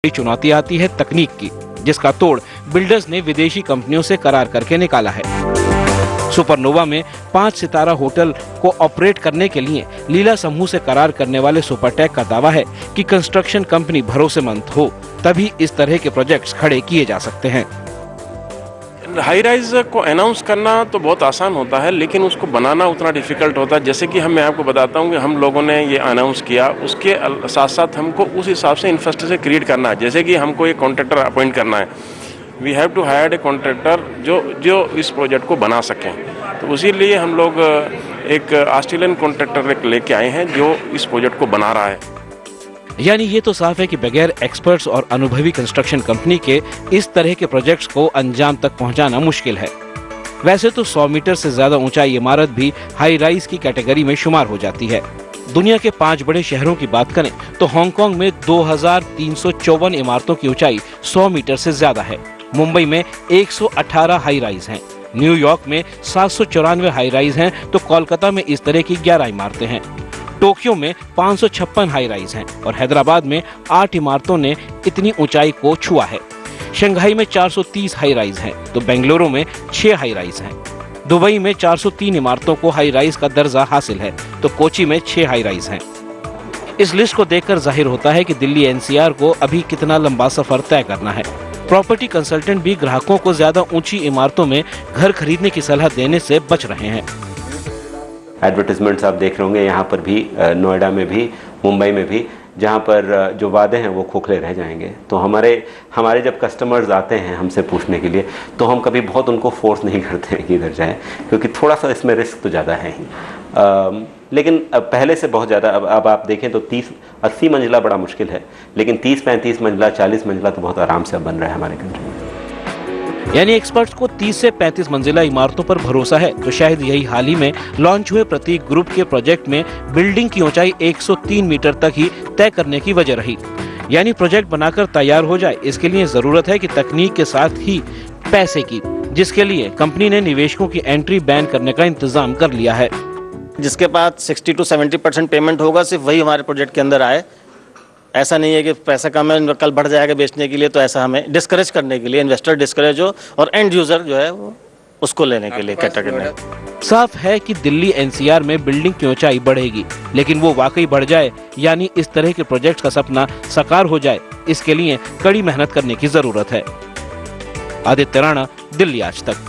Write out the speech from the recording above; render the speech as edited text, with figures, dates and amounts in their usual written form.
बड़ी चुनौती आती है तकनीक की, जिसका तोड़ बिल्डर्स ने विदेशी कंपनियों से करार करके निकाला है। सुपरनोवा में 5 सितारा होटल को ऑपरेट करने के लिए लीला समूह से करार करने वाले सुपरटेक का दावा है कि कंस्ट्रक्शन कंपनी भरोसेमंद हो, तभी इस तरह के प्रोजेक्ट्स खड़े किए जा सकते हैं। हाई राइज को अनाउंस करना तो बहुत आसान होता है, लेकिन उसको बनाना उतना डिफिकल्ट होता है। जैसे कि मैं आपको बताता हूँ कि हम लोगों ने ये अनाउंस किया, उसके साथ साथ हमको उस हिसाब से इंफ्रास्ट्रक्चर क्रिएट करना है। जैसे कि हमको एक कॉन्ट्रैक्टर अपॉइंट करना है, we have to hire a contractor जो इस प्रोजेक्ट को बना सकें। तो उसी लिए हम लोग एक ऑस्ट्रेलियन कॉन्ट्रैक्टर लेके आए हैं जो इस प्रोजेक्ट को बना रहा है। यानी ये तो साफ है कि बगैर एक्सपर्ट्स और अनुभवी कंस्ट्रक्शन कंपनी के इस तरह के प्रोजेक्ट्स को अंजाम तक पहुंचाना मुश्किल है। वैसे तो 100 मीटर से ज्यादा ऊंचाई इमारत भी हाई राइज की कैटेगरी में शुमार हो जाती है। दुनिया के 5 बड़े शहरों की बात करें तो हांगकांग में 2354 इमारतों की ऊंचाई 100 मीटर से ज्यादा है। मुंबई में 118 हाई राइज हैं, न्यूयॉर्क में 794 हाई राइज हैं, तो कोलकाता में इस तरह की 11 इमारतें हैं। टोक्यो में 556 हाई राइज हैं और हैदराबाद में 8 इमारतों ने इतनी ऊंचाई को छुआ है। शंघाई में 430 हाई राइज हैं, तो बेंगलुरु में 6 हाई राइज हैं। दुबई में 403 इमारतों को हाई राइज का दर्जा हासिल है, तो कोची में 6 हाई राइज हैं। इस लिस्ट को देखकर जाहिर होता है कि दिल्ली एनसीआर को अभी कितना लंबा सफर तय करना है। प्रॉपर्टी कंसल्टेंट भी ग्राहकों को ज्यादा ऊंची इमारतों में घर खरीदने की सलाह देने से बच रहे हैं। एडवर्टाइजमेंट्स आप देख रहे होंगे यहाँ पर भी, नोएडा में भी, मुंबई में भी, जहाँ पर जो वादे हैं वो खोखले रह जाएंगे। तो हमारे जब कस्टमर्स आते हैं हमसे पूछने के लिए, तो हम कभी बहुत उनको फोर्स नहीं करते हैं कि इधर जाएं, क्योंकि थोड़ा सा इसमें रिस्क तो ज़्यादा है ही। लेकिन पहले से बहुत ज़्यादा अब आप देखें तो 30-80 मंजिला बड़ा मुश्किल है, लेकिन 30-35 मंजिला, 40 मंजिला तो बहुत आराम से अब बन रहा है हमारे कंट्री में। यानी एक्सपर्ट्स को 30 से 35 मंजिला इमारतों पर भरोसा है, तो शायद यही हाल ही में लॉन्च हुए प्रतीक ग्रुप के प्रोजेक्ट में बिल्डिंग की ऊंचाई 103 मीटर तक ही तय करने की वजह रही। यानी प्रोजेक्ट बनाकर तैयार हो जाए, इसके लिए जरूरत है कि तकनीक के साथ ही पैसे की, जिसके लिए कंपनी ने निवेशकों की एंट्री बैन करने का इंतजाम कर लिया है। जिसके पास 60 to 70% पेमेंट होगा, सिर्फ वही हमारे प्रोजेक्ट के अंदर आए। ऐसा नहीं है कि पैसा कम है कल बढ़ जाएगा बेचने के लिए, तो ऐसा हमें डिस्करेज करने के लिए, इन्वेस्टर डिस्करेज हो और एंड यूजर जो है वो उसको लेने के लिए कैटेगरी। साफ है कि दिल्ली एनसीआर में बिल्डिंग की ऊंचाई बढ़ेगी, लेकिन वो वाकई बढ़ जाए, यानी इस तरह के प्रोजेक्ट का सपना साकार हो जाए, इसके लिए कड़ी मेहनत करने की जरूरत है। आदित्य राणा, दिल्ली आज तक।